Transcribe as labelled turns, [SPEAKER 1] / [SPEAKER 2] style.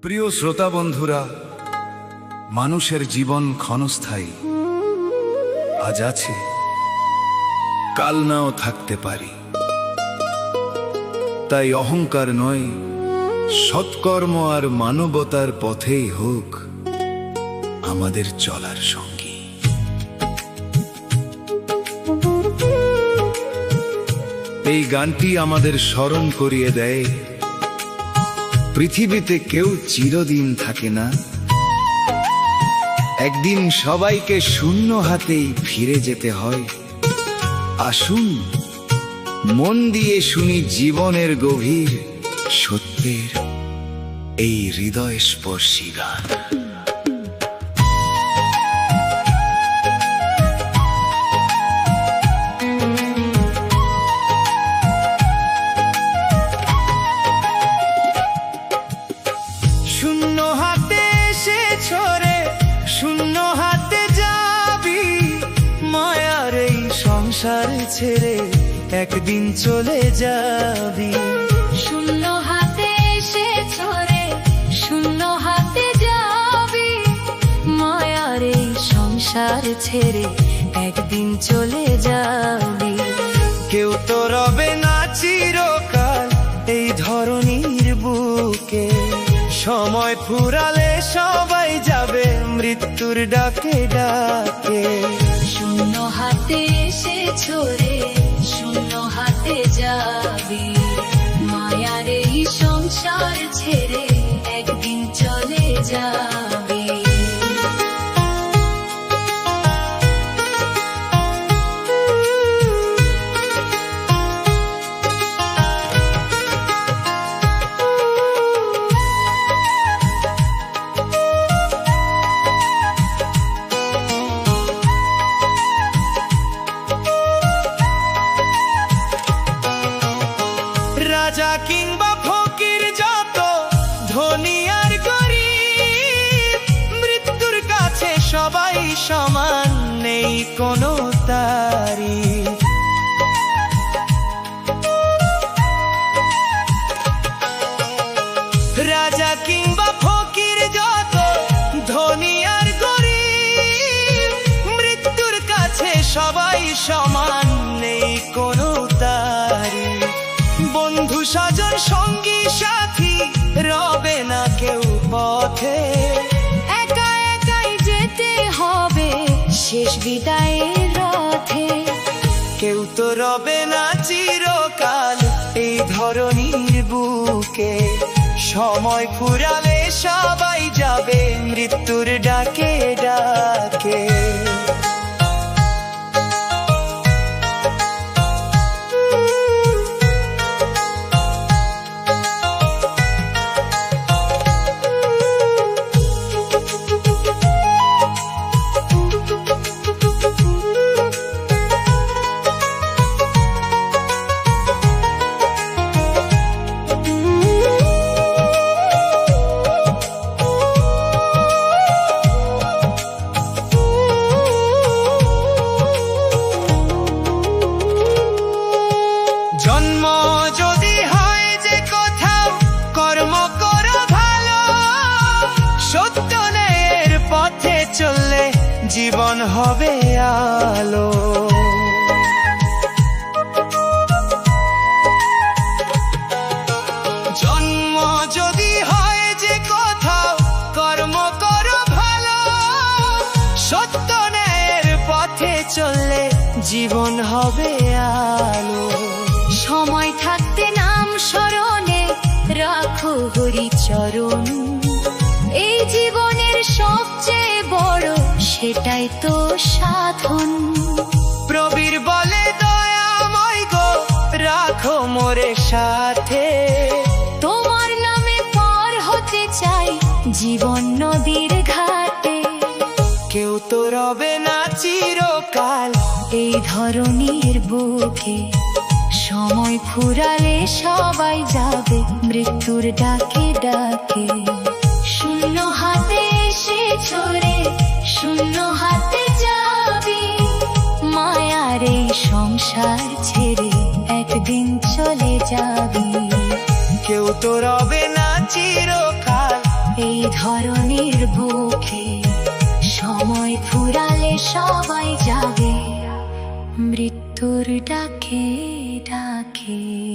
[SPEAKER 1] প্রিয় শ্রোতা বন্ধুরা, মানুষের জীবন ক্ষণস্থায়ী। আজ আছে, কাল নাও থাকতে পারি। তাই অহংকার নয়, সৎকর্ম আর মানবতার পথেই হোক আমাদের চলার সঙ্গী। এই গানটি আমাদের স্মরণ করিয়ে দেয়, পৃথিবীতে কেউ চিরদিন থাকে না। একদিন সবাইকে শূন্য হাতেই ফিরে যেতে হয়। আসুন মন দিয়ে শুনি জীবনের গভীর সত্যের এই হৃদয় স্পর্শী গান। শূন্য হাতে এসেছ রে, শূন্য হাতে যাবি। মায়ার এই সংসার ছেড়ে একদিন চলে যাবি।
[SPEAKER 2] শূন্য হাতে এসেছ রে, শূন্য হাতে যাবি। মায়ার এই সংসার ছেড়ে একদিন চলে যাবি।
[SPEAKER 1] কেউ তো রবে না চিরকাল এই ধরনীর বুকে। সময় ফুরালে সবাই যাবে মৃত্যুর ডাকে ডাকে।
[SPEAKER 2] শূন্য হাতে এসেছ রে, শূন্য হাতে যাবি। মায়ার এই সংসার ছেড়ে একদিন চলে যাবি।
[SPEAKER 1] রাজা কিংবা ফকির, যত ধনী আর গরিব, মৃত্যুর কাছে সবাই সমান, নেই কোনো তারিফ। রাজা কিংবা ফকির, যত ধনী আর গরিব, মৃত্যুর কাছে সবাই সমান, নেই কোনো তারিফ। বন্ধু স্বজন সঙ্গী সাথী রবে না কেউ পথে।
[SPEAKER 2] একা একাই যেতে হবে শেষ বিদায়ের রথে।
[SPEAKER 1] কেউ তো রবে না চিরকাল এই ধরনীর বুকে। সময় ফুরালে সবাই যাবে মৃত্যুর ডাকে ডাকে। জন্ম যদি হয় যে কোথাও, কর্ম করো ভালো। সত্য ন্যায়ের পথে চললে জীবন হবে আলো। জন্ম যদি হয় যে কোথাও, কর্ম করো ভালো। সত্য ন্যায়ের পথে চললে জীবন হবে আলো।
[SPEAKER 2] সময় থাকতে নাম স্মরণে রাখো হরিচরণ। এই জীবনের সবচেয়ে বড় সেটাই তো সাধন।
[SPEAKER 1] প্রবীর বলে দয়াময় গো, রাখো মোরে সাথে।
[SPEAKER 2] তোমার নামে পার হতে চাই জীবন নদীর ঘাটে।
[SPEAKER 1] কেউ তো রবে না চিরকাল
[SPEAKER 2] এই ধরনীর বুকে। সময় ফুরালে সবাই যাবে মৃত্যুর ডাকে ডাকে। শূন্য হাতে এসেছ রে, শূন্য হাতে যাবি। মায়ার এই সংসার ছেড়ে একদিন চলে যাবি।
[SPEAKER 1] কেউ তো রবে না চিরকাল
[SPEAKER 2] ধরনের বুকে সময় ফুরালে সবাই যাবে মৃত্যুর ডাকে ডাকে।